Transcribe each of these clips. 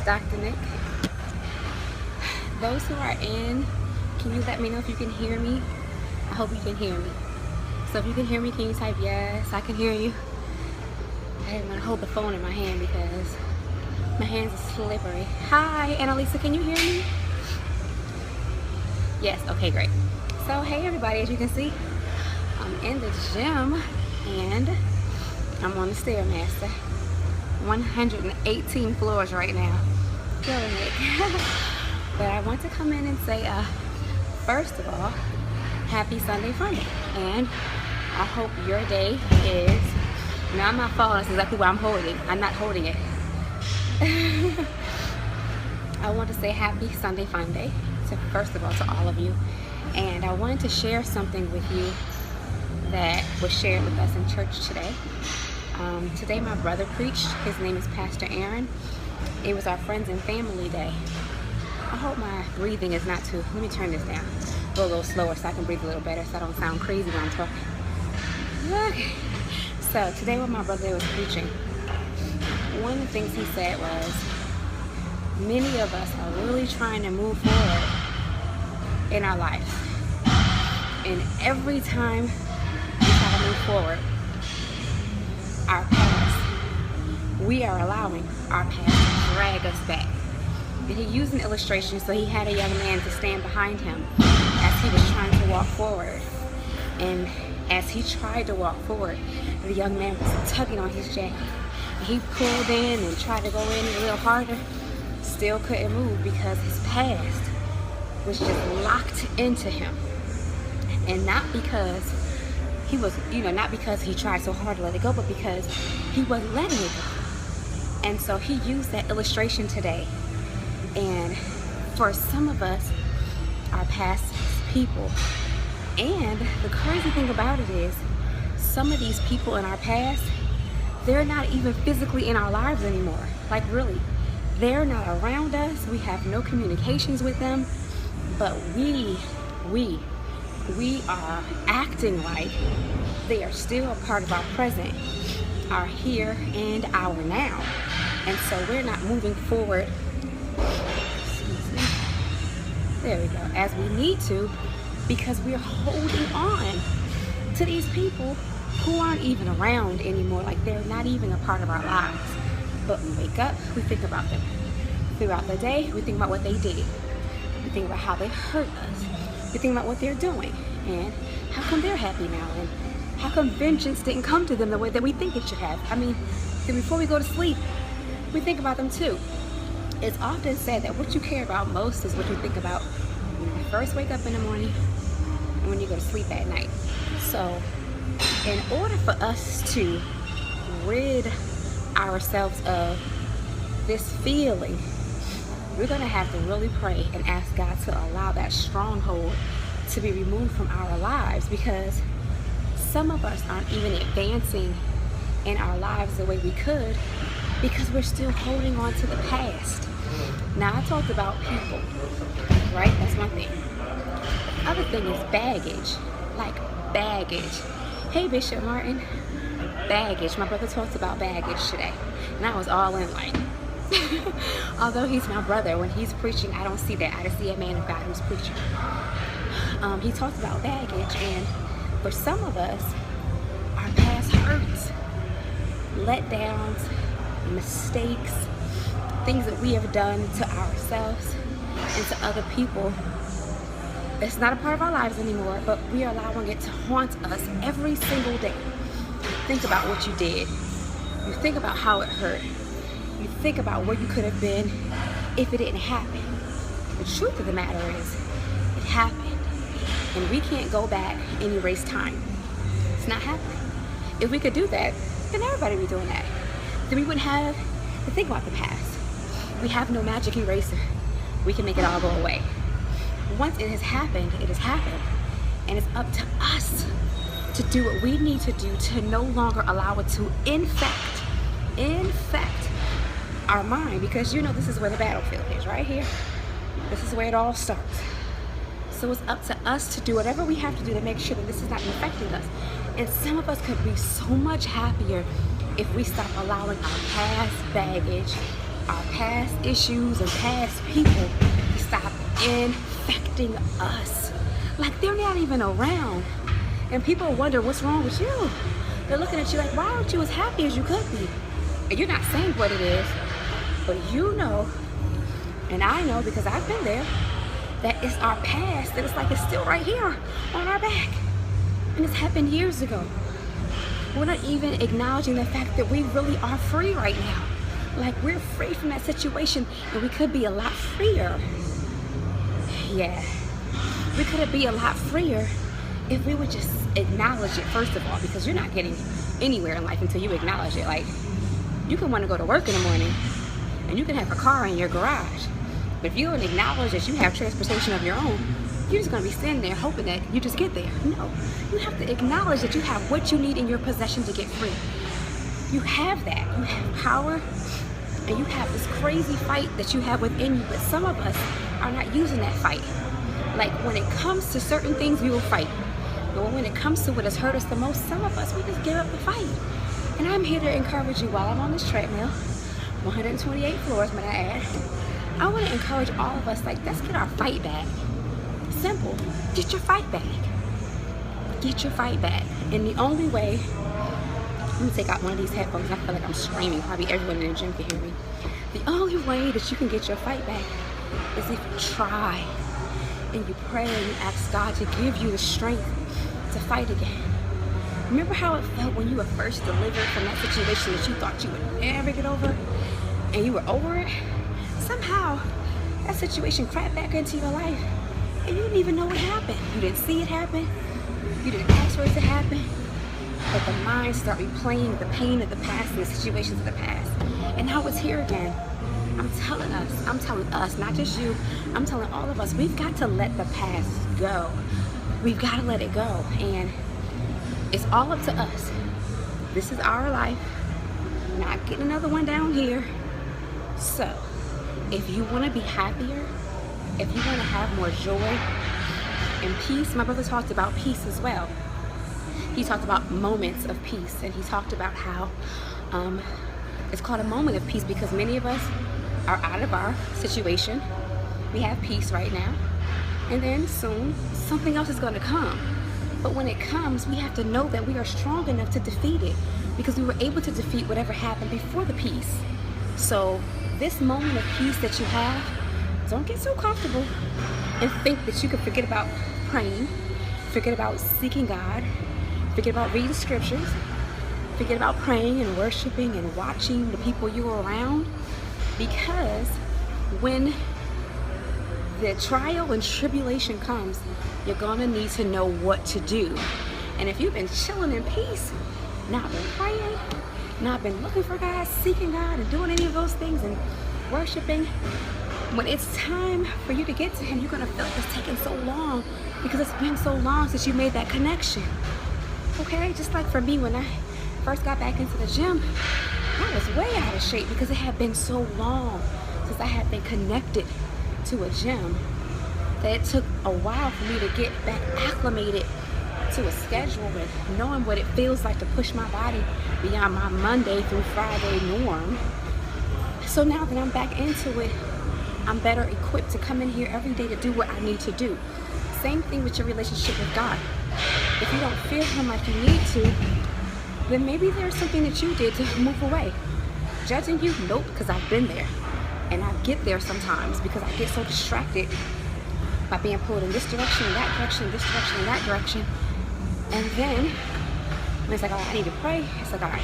Dr. Nick. Those who are in, can you let me know if you can hear me? I hope you can hear me. So if you can hear me, can you type yes? I can hear you. I didn't want to hold the phone in my hand because my hands are slippery. Hi, Annalisa, can you hear me? Yes, okay, great. So hey everybody, as you can see, I'm in the gym and I'm on the Stairmaster. 118 floors right now. Killing it. But I want to come in and say, first of all, happy Sunday Funday. And I hope your day is, now I'm not following, that's exactly what I'm holding. I'm not holding it. I want to say happy Sunday Funday, first of all, to all of you. And I wanted to share something with you that was shared with us in church today. Today my brother preached. His name is Pastor Aaron. It was our friends and family day. I hope my breathing is not too, let me turn this down. Go a little slower so I can breathe a little better so I don't sound crazy when I'm talking. Okay. So today when my brother was preaching, one of the things he said was, many of us are really trying to move forward in our life. And every time we try to move forward, our past, we are allowing our past to drag us back. And he used an illustration, so he had a young man to stand behind him as he was trying to walk forward. And as he tried to walk forward, the young man was tugging on his jacket. He pulled in and tried to go in a little harder, still couldn't move because his past was just locked into him. And not because he was, not because he tried so hard to let it go, but because he wasn't letting it go. And so he used that illustration today. And for some of us, our past people, and the crazy thing about it is, some of these people in our past, they're not even physically in our lives anymore. Like really, they're not around us. We have no communications with them, but we are acting like they are still a part of our present, our here and our now. And so we're not moving forward, there we go, as we need to, because we're holding on to these people who aren't even around anymore. Like they're not even a part of our lives. But we wake up, we think about them. Throughout the day, we think about what they did. We think about how they hurt us. We think about what they're doing and how come they're happy now, and how come vengeance didn't come to them the way that we think it should have. I mean, before we go to sleep, we think about them too. It's often said that what you care about most is what you think about when you first wake up in the morning and when you go to sleep at night. So in order for us to rid ourselves of this feeling, we're going to have to really pray and ask God to allow that stronghold to be removed from our lives, because some of us aren't even advancing in our lives the way we could because we're still holding on to the past. Now, I talked about people, right? That's one thing. The other thing is baggage, like baggage. Hey, Bishop Martin. Baggage. My brother talked about baggage today, and I was all in like, although he's my brother, when he's preaching, I don't see that. I just see a man of God who's preaching. He talked about baggage, and for some of us, our past hurts, letdowns, mistakes, things that we have done to ourselves and to other people. It's not a part of our lives anymore, but we are allowing it to haunt us every single day. Think about what you did. You think about how it hurt. You think about where you could have been if it didn't happen. The truth of the matter is, it happened. And we can't go back and erase time. It's not happening. If we could do that, then everybody would be doing that. Then we wouldn't have to think about the past. We have no magic eraser. We can make it all go away. Once it has happened, it has happened. And it's up to us to do what we need to do to no longer allow it to infect our mind, because this is where the battlefield is, right here. This is where it all starts. So it's up to us to do whatever we have to do to make sure that this is not infecting us. And some of us could be so much happier if we stop allowing our past baggage our past issues and past people to stop infecting us. Like they're not even around. And people wonder, what's wrong with you? They're looking at you like, why aren't you as happy as you could be? And you're not saying what it is, but you know, and I know because I've been there, that it's our past, that it's like it's still right here on our back. And it's happened years ago. We're not even acknowledging the fact that we really are free right now. Like we're free from that situation, and we could be a lot freer. Yeah, we could be a lot freer if we would just acknowledge it first of all, because you're not getting anywhere in life until you acknowledge it. Like you can want to go to work in the morning and you can have a car in your garage, but if you don't acknowledge that you have transportation of your own, you're just going to be sitting there hoping that you just get there. No, you have to acknowledge that you have what you need in your possession to get free. You have that. You have power, and you have this crazy fight that you have within you, but some of us are not using that fight. Like when it comes to certain things, we will fight. But when it comes to what has hurt us the most, some of us, we just give up the fight. And I'm here to encourage you while I'm on this treadmill, 128 floors, might I add. I want to encourage all of us, like, let's get our fight back. Simple. Get your fight back. Get your fight back. And the only way, let me take out one of these headphones. I feel like I'm screaming. Probably everyone in the gym can hear me. The only way that you can get your fight back is if you try and you pray and you ask God to give you the strength to fight again. Remember how it felt when you were first delivered from that situation that you thought you would never get over, and you were over it? Somehow that situation crept back into your life and you didn't even know what happened. You didn't see it happen. You didn't ask for it to happen. But the mind start replaying the pain of the past and the situations of the past. And now it's here again. I'm telling us, not just you, I'm telling all of us, we've got to let the past go. We've got to let it go. And it's all up to us. This is our life. Not getting another one down here. So, if you want to be happier, if you want to have more joy and peace, my brother talked about peace as well. He talked about moments of peace, and he talked about how it's called a moment of peace because many of us are out of our situation. We have peace right now, and then soon something else is going to come. But when it comes, we have to know that we are strong enough to defeat it because we were able to defeat whatever happened before the peace. So this moment of peace that you have, don't get so comfortable and think that you can forget about praying, forget about seeking God, forget about reading scriptures, forget about praying and worshiping and watching the people you're around, because when the trial and tribulation comes, you're gonna need to know what to do. And if you've been chilling in peace, not been praying, not been looking for God, seeking God, and doing any of those things and worshiping, when it's time for you to get to Him, you're gonna feel like it's taking so long because it's been so long since you made that connection. Okay, just like for me, when I first got back into the gym, I was way out of shape because it had been so long since I had been connected to a gym that it took a while for me to get back acclimated to a schedule and knowing what it feels like to push my body beyond my Monday through Friday norm. So now that I'm back into it, I'm better equipped to come in here every day to do what I need to do. Same thing with your relationship with God. If you don't feel Him like you need to, then maybe there's something that you did to move away. Judging you? Nope, because I've been there. And I get there sometimes because I get so distracted by being pulled in this direction, that direction, this direction, that direction. And then, when it's like, oh, I need to pray, it's like, all right,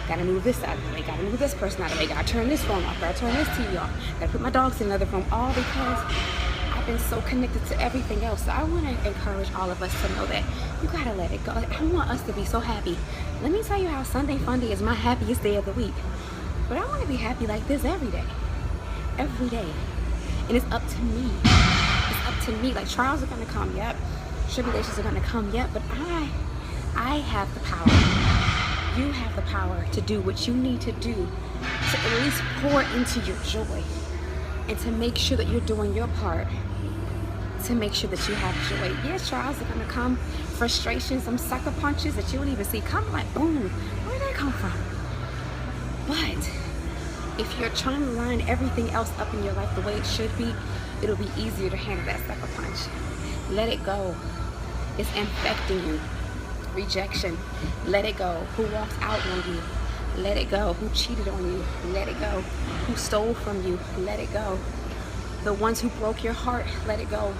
gotta move this out of the way, gotta move this person out of the way, gotta turn this phone off, gotta turn this TV off, gotta put my dogs in another room, all because I've been so connected to everything else. So I want to encourage all of us to know that you gotta let it go. Like, I want us to be so happy. Let me tell you how Sunday Funday is my happiest day of the week. But I want to be happy like this every day. Every day. And it's up to me. It's up to me. Like, trials are gonna come, yep. Tribulations are gonna come, yep. But I have the power. You have the power to do what you need to do to at least pour into your joy and to make sure that you're doing your part to make sure that you have joy. Yes, trials are gonna come, frustrations, some sucker punches that you don't even see come, like boom, where did that come from? But If you're trying to line everything else up in your life the way it should be, it'll be easier to handle that sucker punch. Let it go. It's infecting you. Rejection. Let it go. Who walked out on you? Let it go. Who cheated on you? Let it go. Who stole from you? Let it go. The ones who broke your heart, let it go.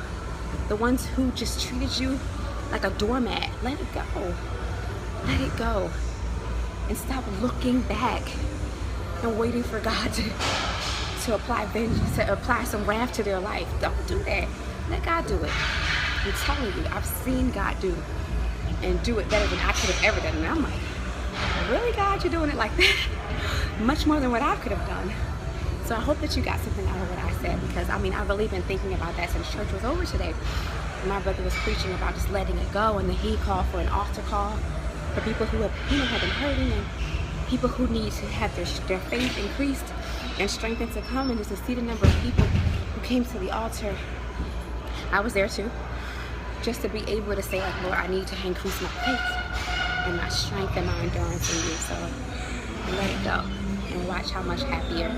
The ones who just treated you like a doormat, let it go. Let it go. And stop looking back and waiting for God to apply vengeance, to apply some wrath to their life. Don't do that. Let God do it. I'm telling you, I've seen God do it better than I could have ever done. And I'm like, really, God, you're doing it like that? Much more than what I could have done. So I hope that you got something out of what I said, because I mean, I've really been thinking about that since church was over today. My brother was preaching about just letting it go, and then he called for an altar call for people who have been hurting, and people who need to have their faith increased and strengthened to come, and just to see the number of people who came to the altar. I was there too, just to be able to say, like, Lord, I need to increase my faith and my strength and my endurance in you. So let it go and watch how much happier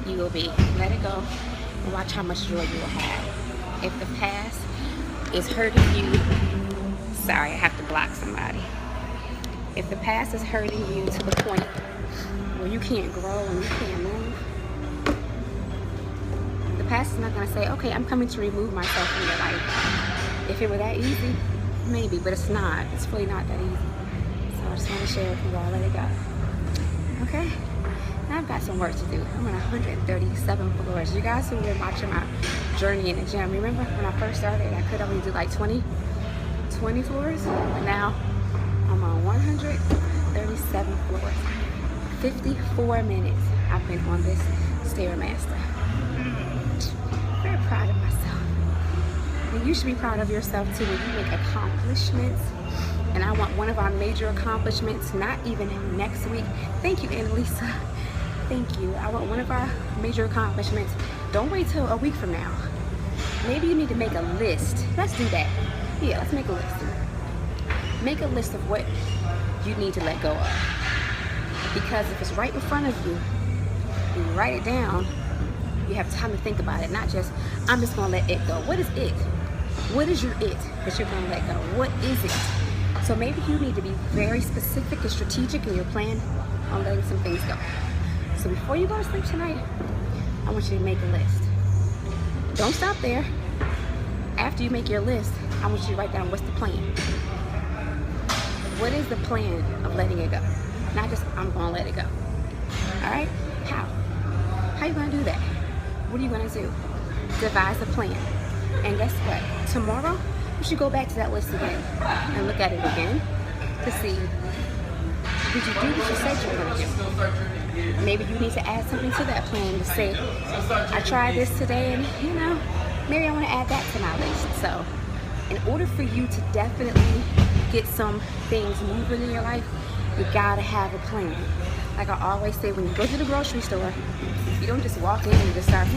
you will be. Let it go and watch how much joy you will have. If the past is hurting you, sorry, I have to block somebody. If the past is hurting you to the point where you can't grow and you can't move, the past is not going to say, okay, I'm coming to remove myself from your life. If it were that easy, maybe, but it's not. It's really not that easy. So I just want to share with you all, let it go. Okay? Now I've got some work to do. I'm on 137 floors. You guys who have been watching my journey in the gym, remember when I first started, I could only do like 20 floors, but now I'm on 137 floors. 54 minutes I've been on this Stairmaster. Very proud of myself. And you should be proud of yourself too when you make accomplishments. And I want one of our major accomplishments, not even next week. Thank you, Annalisa. Thank you. I want one of our major accomplishments. Don't wait till a week from now. Maybe you need to make a list. Let's do that. Yeah, let's make a list. Make a list of what you need to let go of. Because if it's right in front of you, you write it down, you have time to think about it. Not just, I'm just going to let it go. What is it? What is your it that you're going to let go? What is it? So maybe you need to be very specific and strategic in your plan on letting some things go. So before you go to sleep tonight, I want you to make a list. Don't stop there. After you make your list, I want you to write down what's the plan. What is the plan of letting it go? Not just, I'm going to let it go. All right? How? How are you going to do that? What are you going to do? Devise a plan. And guess what? Tomorrow, you should go back to that list again and look at it again to see, did you do what you said you were going to do? Maybe you need to add something to that plan to say, I tried this today and, you know, maybe I want to add that to my list. So in order for you to definitely get some things moving in your life, you gotta have a plan. Like I always say, when you go to the grocery store, you don't just walk in and just start,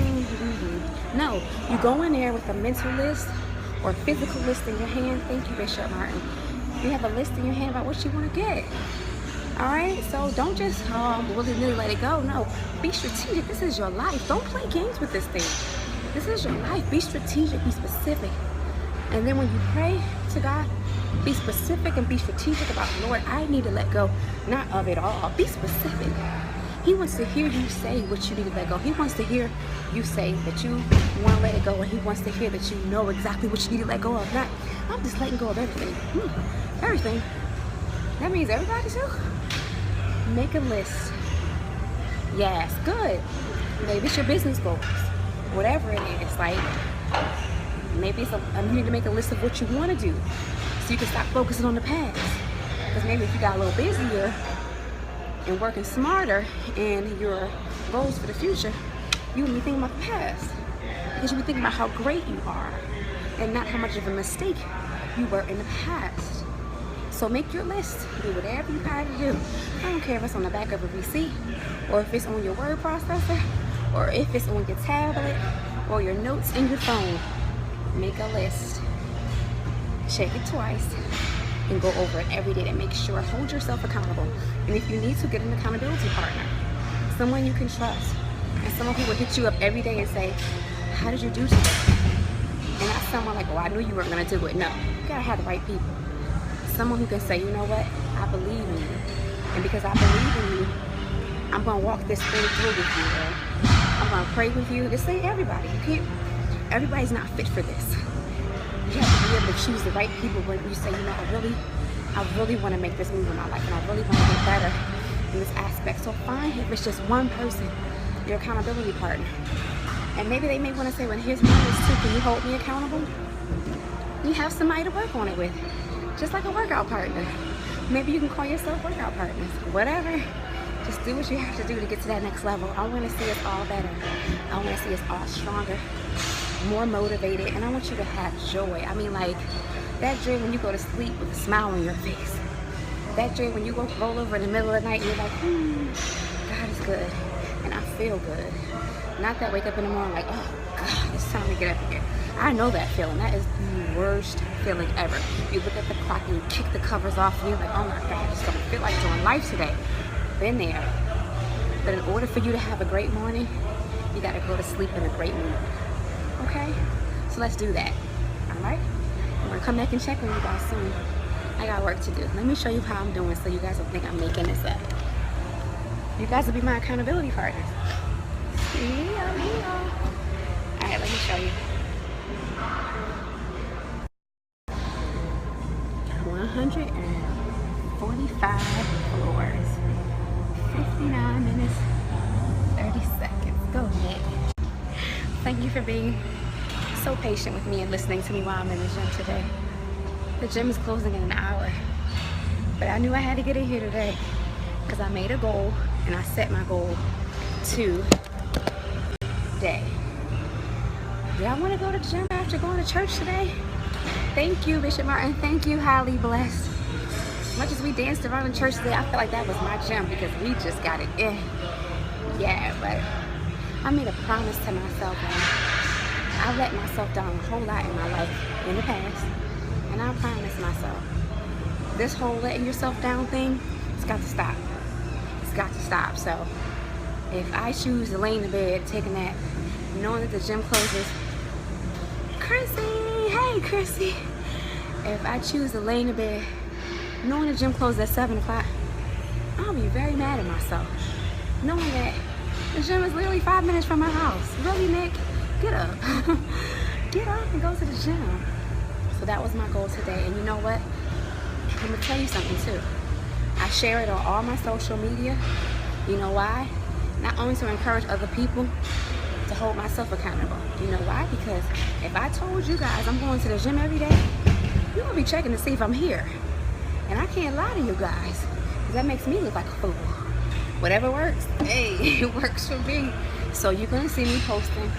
No, you go in there with a mental list or a physical list in your hand. Thank you, Bishop Martin. You have a list in your hand about what you want to get. All right, so don't just willy-nilly let it go. No, be strategic. This is your life. Don't play games with this thing. This is your life. Be strategic, be specific. And then when you pray to God, be specific and be strategic about, Lord, I need to let go, not of it all. Be specific. He wants to hear you say what you need to let go. He wants to hear you say that you want to let it go, and he wants to hear that you know exactly what you need to let go of. Not, I'm just letting go of everything. Everything. That means everybody too? Make a list. Yes, good. Maybe it's your business goals. Whatever it is, like, maybe it's you need to make a list of what you want to do so you can stop focusing on the past. Because maybe if you got a little busier and working smarter in your goals for the future, you will be thinking about the past. Because you'll be thinking about how great you are and not how much of a mistake you were in the past. So make your list. Do whatever you got to do. I don't care if it's on the back of a receipt, or if it's on your word processor, or if it's on your tablet, or your notes in your phone. Make a list. Check it twice. And go over it every day to make sure. Hold yourself accountable. And if you need to, get an accountability partner. Someone you can trust. And someone who will hit you up every day and say, how did you do today? And not someone like, oh, I knew you weren't going to do it. No, you got to have the right people. Someone who can say, you know what, I believe in you. And because I believe in you, I'm going to walk this thing through with you. Or I'm going to pray with you. This ain't everybody. You can't, everybody's not fit for this. You have to be able to choose the right people when you say, you know, I really want to make this move in my life, and I really want to get better in this aspect. So fine if it's just one person, your accountability partner. And maybe they may want to say, well, here's my list too. Can you hold me accountable? You have somebody to work on it with, just like a workout partner. Maybe you can call yourself workout partners. Whatever. Just do what you have to do to get to that next level. I want to see us all better. I want to see us all stronger, more motivated, and I want you to have joy. I mean, like that joy when you go to sleep with a smile on your face. That joy when you go roll over in the middle of the night and you're like, God is good, and I feel good. Not that wake up in the morning like, oh God, it's time to get up again. I know that feeling. That is the worst feeling ever. You look at the clock and you kick the covers off and you're like, oh my God, I just don't feel like doing life today. Been there. But in order for you to have a great morning, you gotta go to sleep in a great mood. Okay? So let's do that. Alright? I'm gonna come back and check on you guys soon. I got work to do. Let me show you how I'm doing so you guys don't think I'm making this up. You guys will be my accountability partners. See? I'm here. Alright, let me show you. 145 floors. 59 minutes, 30 seconds. Go ahead. Thank you for being so patient with me and listening to me while I'm in the gym today. The gym is closing in an hour, but I knew I had to get in here today because I made a goal and I set my goal today. Do I want to go to the gym after going to church today? Thank you, Bishop Martin. Thank you, highly blessed. As much as we danced around in church today, I feel like that was my gym because we just got it in. Yeah, but I made a promise to myself and I let myself down a whole lot in my life in the past. And I promised myself, this whole letting yourself down thing, it's got to stop. It's got to stop. So if I choose to lay in the bed, take a nap, knowing that the gym closes, Chrissy, hey Chrissy. If I choose to lay in the bed, knowing the gym closes at 7 o'clock, I'll be very mad at myself. Knowing that the gym is literally 5 minutes from my house. Really, Nick? Get up. Get up and go to the gym. So that was my goal today. And you know what? I'm going to tell you something too. I share it on all my social media. You know why? Not only to encourage other people, to hold myself accountable. You know why? Because if I told you guys I'm going to the gym every day, you're going to be checking to see if I'm here. And I can't lie to you guys, because that makes me look like a fool. Whatever works, hey, it works for me. So you're going to see me posting.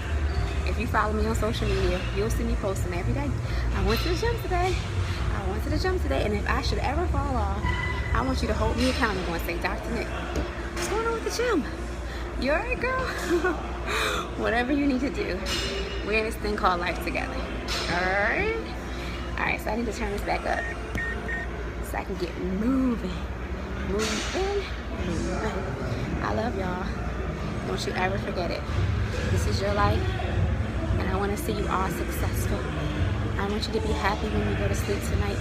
If you follow me on social media, you'll see me posting every day. I went to the gym today. I went to the gym today. And if I should ever fall off, I want you to hold me accountable and say, Dr. Nick, what's going on with the gym? You alright, girl? Whatever you need to do. We're in this thing called life together. Alright? Alright, so I need to turn this back up so I can get moving. Moving. I love y'all. Don't you ever forget it. This is your life, and I want to see you all successful. I want you to be happy when you go to sleep tonight.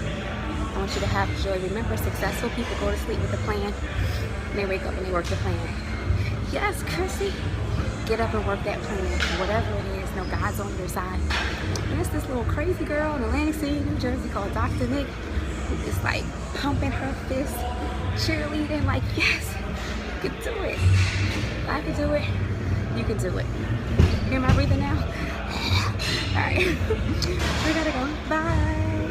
I want you to have joy. Remember, successful people go to sleep with a plan, and they wake up and they work the plan. Yes, Chrissy. Get up and work that plan. Whatever it is, know God's on your side. And it's this little crazy girl in Atlantic City, New Jersey called Dr. Nick, who is like pumping her fist, cheerleading, like, yes, you can do it. I can do it. You can do it. Hear my breathing now? All right. We gotta go. Bye.